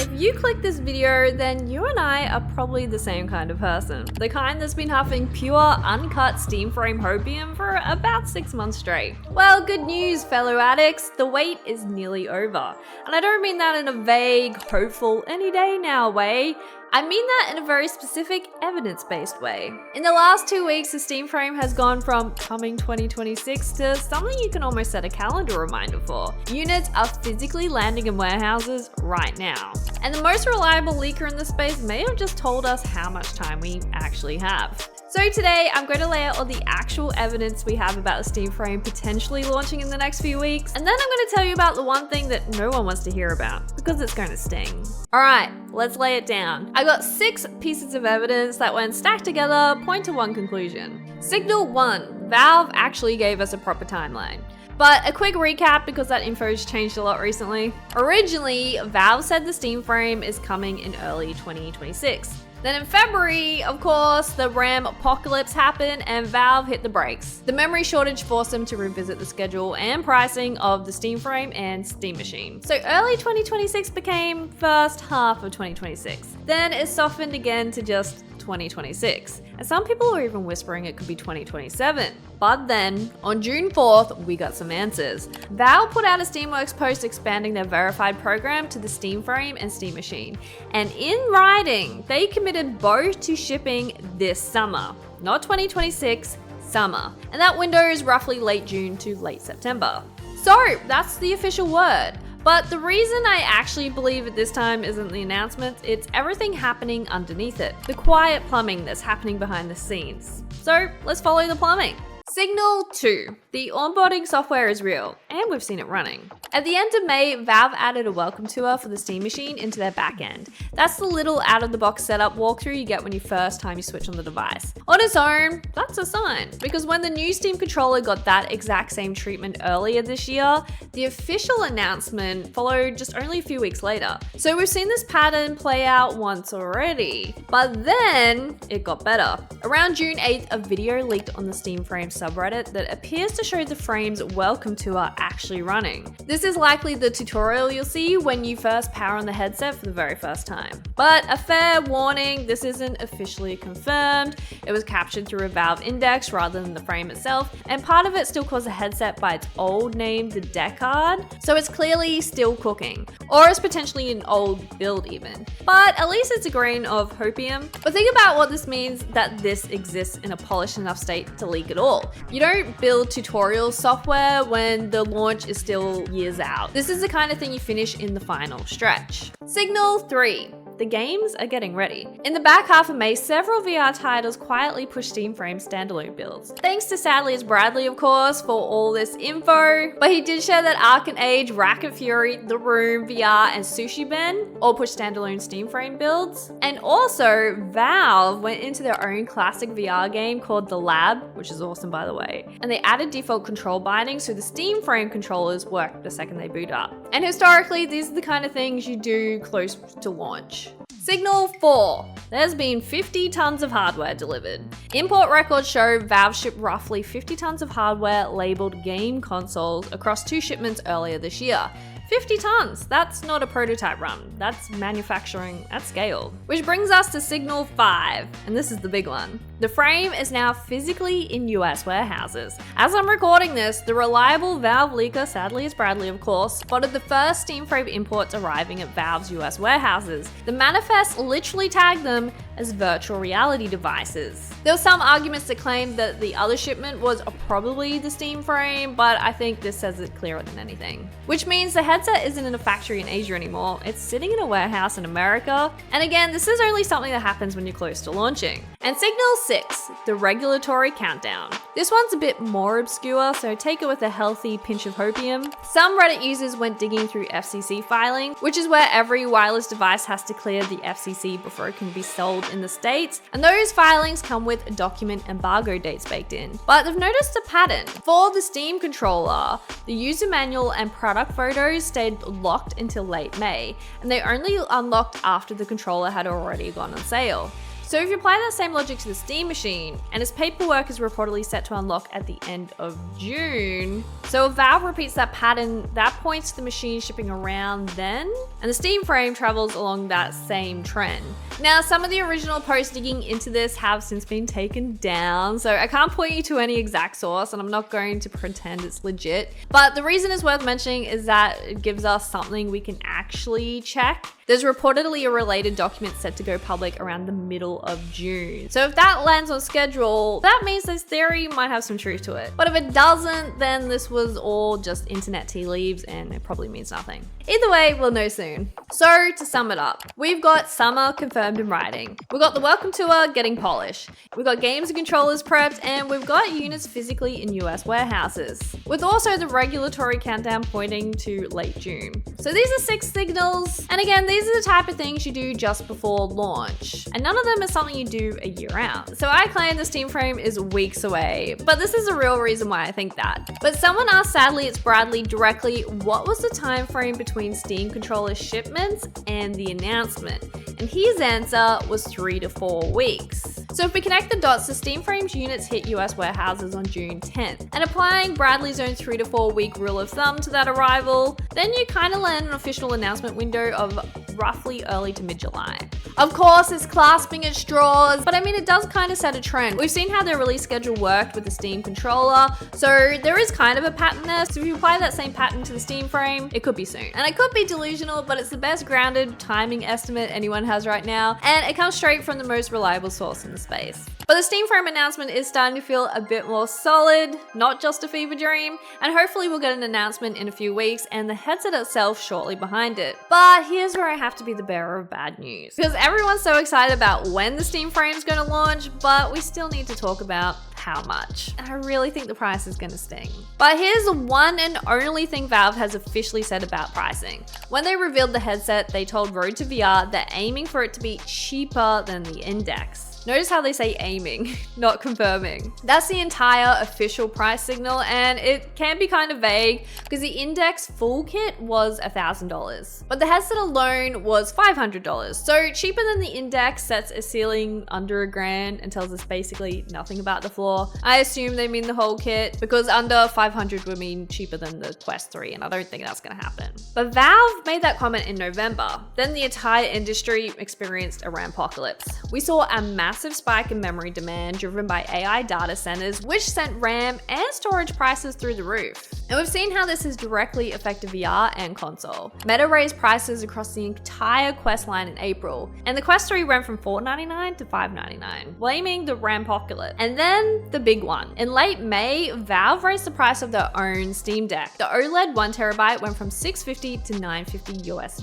if you click this video, then you and I are probably the same kind of person. The kind that's been huffing pure, uncut steam frame hopium for about 6 months straight. Well, good news, fellow addicts, the wait is nearly over. And I don't mean that in a vague, hopeful, any day now way. I mean that in a very specific, evidence-based way. In the last 2 weeks, the steam frame has gone from coming 2026 to something you can almost set a calendar reminder for. Units are physically landing in warehouses right now. And the most reliable leaker in the space may have just told us how much time we actually have. So today, I'm going to lay out all the actual evidence we have about the steam frame potentially launching in the next few weeks, and then I'm going to tell you about the one thing that no one wants to hear about, because it's going to sting. Alright, let's lay it down. I got 6 pieces of evidence that when stacked together, point to one conclusion. Signal 1, Valve actually gave us a proper timeline. But a quick recap because that info's changed a lot recently. Originally, Valve said the steam frame is coming in early 2026. Then in February, of course, the RAM apocalypse happened and Valve hit the brakes. The memory shortage forced them to revisit the schedule and pricing of the Steam Frame and Steam Machine. So early 2026 became first half of 2026. Then it softened again to just 2026. And some people are even whispering it could be 2027. But then, on June 4th, we got some answers. Valve put out a Steamworks post expanding their verified program to the Steam Frame and Steam Machine. And in writing, they committed both to shipping this summer. Not 2026, summer. And that window is roughly late June to late September. So, that's the official word. But the reason I actually believe it this time isn't the announcement, it's everything happening underneath it. The quiet plumbing that's happening behind the scenes. So let's follow the plumbing. Signal 2. The onboarding software is real, and we've seen it running. At the end of May, Valve added a welcome tour for the Steam Machine into their backend. That's the little out-of-the-box setup walkthrough you get when you first time you switch on the device. On its own, that's a sign, because when the new Steam controller got that exact same treatment earlier this year, the official announcement followed just only a few weeks later. So we've seen this pattern play out once already, but then it got better. Around June 8th, a video leaked on the Steam Frame subreddit that appears to show the frame's welcome tour actually running. This is likely the tutorial you'll see when you first power on the headset for the very first time. But a fair warning, this isn't officially confirmed. It was captured through a Valve index rather than the frame itself, and part of it still calls the headset by its old name, the Deckard, so it's clearly still cooking, or it's potentially an old build even. But at least it's a grain of hopium. But think about what this means that this exists in a polished enough state to leak at all. You don't build tutorial software when the launch is still years out. This is the kind of thing you finish in the final stretch. Signal 3. The games are getting ready. In the back half of May, several VR titles quietly pushed Steam Frame standalone builds. Thanks to SadlyItsBradley, of course, for all this info, but he did share that Ark and Age, Racket Fury, The Room, VR, and Sushi Ben all pushed standalone Steam Frame builds. And also, Valve went into their own classic VR game called The Lab, which is awesome by the way, and they added default control bindings so the Steam Frame controllers work the second they boot up. And historically, these are the kind of things you do close to launch. Signal 4. There's been 50 tons of hardware delivered. Import records show Valve shipped roughly 50 tons of hardware labeled game consoles across 2 shipments earlier this year. 50 tons, that's not a prototype run, that's manufacturing at scale. Which brings us to Signal 5, and this is the big one. The frame is now physically in US warehouses. As I'm recording this, the reliable Valve leaker, SadlyItsBradley of course, spotted the first Steam Frame imports arriving at Valve's US warehouses. The manifest literally tagged them as virtual reality devices. There were some arguments that claimed that the other shipment was probably the Steam Frame, but I think this says it clearer than anything. Which means the headset isn't in a factory in Asia anymore, it's sitting in a warehouse in America. And again, this is only something that happens when you're close to launching. And Signal 6, the regulatory countdown. This one's a bit more obscure, so take it with a healthy pinch of hopium. Some Reddit users went digging through FCC filing, which is where every wireless device has to clear the FCC before it can be sold in the States, and those filings come with document embargo dates baked in. But they've noticed a pattern. For the Steam controller, the user manual and product photos stayed locked until late May, and they only unlocked after the controller had already gone on sale. So if you apply that same logic to the Steam machine, and its paperwork is reportedly set to unlock at the end of June, so if Valve repeats that pattern, that points to the machine shipping around then, and the Steam frame travels along that same trend. Now, some of the original posts digging into this have since been taken down, so I can't point you to any exact source, and I'm not going to pretend it's legit. But the reason it's worth mentioning is that it gives us something we can actually check. There's reportedly a related document set to go public around the middle of June. So if that lands on schedule, that means this theory might have some truth to it. But if it doesn't, then this was all just internet tea leaves and it probably means nothing. Either way, we'll know soon. So to sum it up, we've got summer confirmed in writing. We've got the welcome tour getting polished. We've got games and controllers prepped, and we've got units physically in US warehouses, with also the regulatory countdown pointing to late June. So these are 6 signals, and again, these are the type of things you do just before launch, and none of them is something you do a year out. So I claim the Steam frame is weeks away, but this is a real reason why I think that. But someone asked SadlyItsBradley directly what was the time frame between Steam controller shipments and the announcement, and his answer was 3 to 4 weeks. So if we connect the dots, the Steam frame's units hit US warehouses on June 10th, and applying Bradley's own 3 to 4 week rule of thumb to that arrival, then you kind of land an official announcement window of roughly early to mid-July. Of course, it's clasping at straws, but I mean, it does kind of set a trend. We've seen how their release schedule worked with the Steam controller, so there is kind of a pattern there. So if you apply that same pattern to the Steam frame, it could be soon. And I could be delusional, but it's the best grounded timing estimate anyone has right now, and it comes straight from the most reliable source in the space. But the Steam frame announcement is starting to feel a bit more solid, not just a fever dream, and hopefully we'll get an announcement in a few weeks and the headset itself shortly behind it. But here's where I have to be the bearer of bad news, because everyone's so excited about when the Steam frame's going to launch, but we still need to talk about how much. And I really think the price is going to sting. But here's the one and only thing Valve has officially said about pricing. When they revealed the headset, they told Road to VR they're aiming for it to be cheaper than the Index. Notice how they say aiming, not confirming. That's the entire official price signal, and it can be kind of vague because the Index full kit was $1,000, but the headset alone was $500. So cheaper than the Index sets a ceiling under $1,000 and tells us basically nothing about the floor. I assume they mean the whole kit, because under 500 would mean cheaper than the Quest 3, and I don't think that's gonna happen. But Valve made that comment in November. Then the entire industry experienced a Rampapocalypse. We saw a massive spike in memory demand driven by AI data centers, which sent RAM and storage prices through the roof. And we've seen how this has directly affected VR and console. Meta raised prices across the entire Quest line in April, and the Quest 3 went from $499 to $599, blaming the Rampapocalypse. And then the big one. In late May, Valve raised the price of their own Steam Deck. The OLED 1TB went from $650 to $950 US.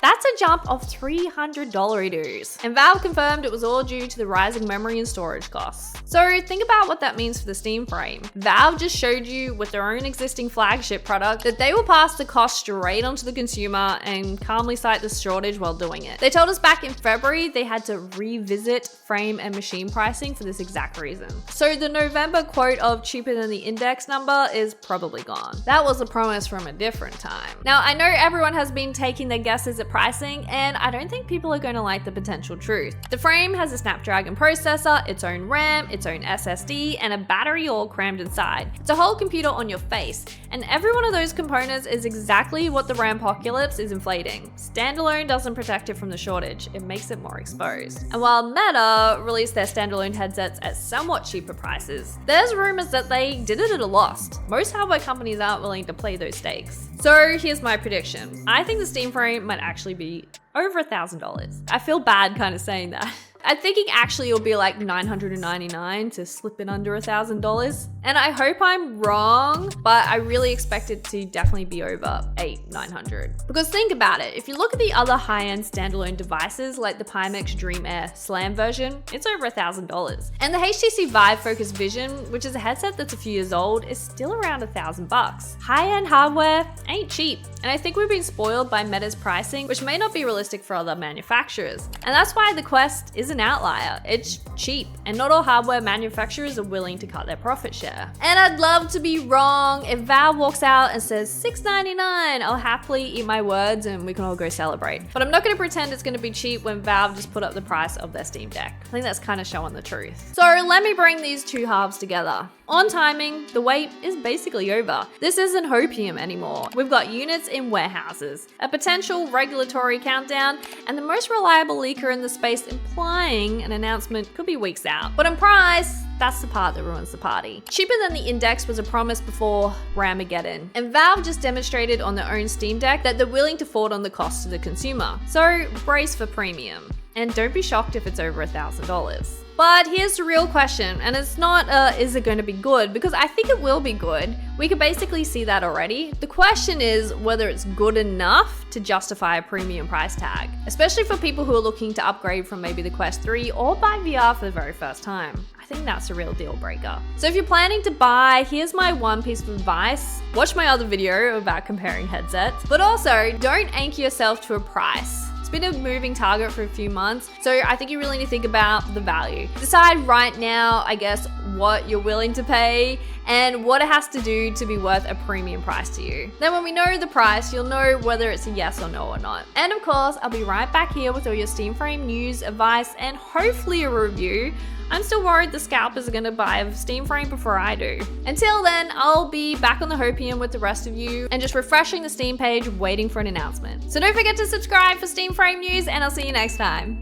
That's a jump of $300. And Valve confirmed it was all due to the rising memory and storage costs. So think about what that means for the Steam frame. Valve just showed you with their own existing flagship product that they will pass the cost straight onto the consumer and calmly cite the shortage while doing it. They told us back in February they had to revisit frame and machine pricing for this exact reason. So the November quote of cheaper than the Index number is probably gone. That was a promise from a different time. Now, I know everyone has been taking their guesses at pricing, and I don't think people are going to like the potential truth. The frame has a Snapdragon processor, its own RAM, its own SSD, and a battery all crammed inside. It's a whole computer on your face, and every one of those components is exactly what the Rampapocalypse is inflating. Standalone doesn't protect it from the shortage, it makes it more exposed. And while Meta released their standalone headsets at somewhat cheaper prices, there's rumors that they did it at a loss. Most hardware companies aren't willing to play those stakes. So here's my prediction. I think the Steam frame might actually be over $1,000. I feel bad kind of saying that. I'm thinking actually it'll be like $999 to slip in under $1,000. And I hope I'm wrong, but I really expect it to definitely be over $800-900. Because think about it, if you look at the other high-end standalone devices like the Pimax Dream Air Slam version, it's over $1,000. And the HTC Vive Focus Vision, which is a headset that's a few years old, is still around $1,000. High-end hardware ain't cheap. And I think we've been spoiled by Meta's pricing, which may not be realistic for other manufacturers. And that's why the Quest is an outlier. It's cheap, and not all hardware manufacturers are willing to cut their profit share. share. And I'd love to be wrong. If Valve walks out and says $6.99, I'll happily eat my words and we can all go celebrate. But I'm not gonna pretend it's gonna be cheap when Valve just put up the price of their Steam Deck. I think that's kind of showing the truth. So let me bring these two halves together. On timing, the wait is basically over. This isn't hopium anymore. We've got units in warehouses, a potential regulatory countdown, and the most reliable leaker in the space implying an announcement could be weeks out. But on price, that's the part that ruins the party. Cheaper than the index was a promise before Ramageddon, and Valve just demonstrated on their own Steam Deck that they're willing to forward on the cost to the consumer. So brace for premium. And don't be shocked if it's over $1,000. But here's the real question, and it's not is it going to be good? Because I think it will be good. We could basically see that already. The question is whether it's good enough to justify a premium price tag, especially for people who are looking to upgrade from maybe the Quest 3 or buy VR for the very first time. I think that's a real deal breaker. So if you're planning to buy, here's my one piece of advice. Watch my other video about comparing headsets, but also don't anchor yourself to a price. Been a moving target for a few months, so I think you really need to think about the value. Decide right now, I guess, what you're willing to pay and what it has to do to be worth a premium price to you. Then when we know the price, you'll know whether it's a yes or no or not. And of course, I'll be right back here with all your Steam Frame news, advice, and hopefully a review. I'm still worried the scalpers are gonna buy a Steam Frame before I do. Until then, I'll be back on the hopium with the rest of you and just refreshing the Steam page, waiting for an announcement. So don't forget to subscribe for Steam Frame news, and I'll see you next time.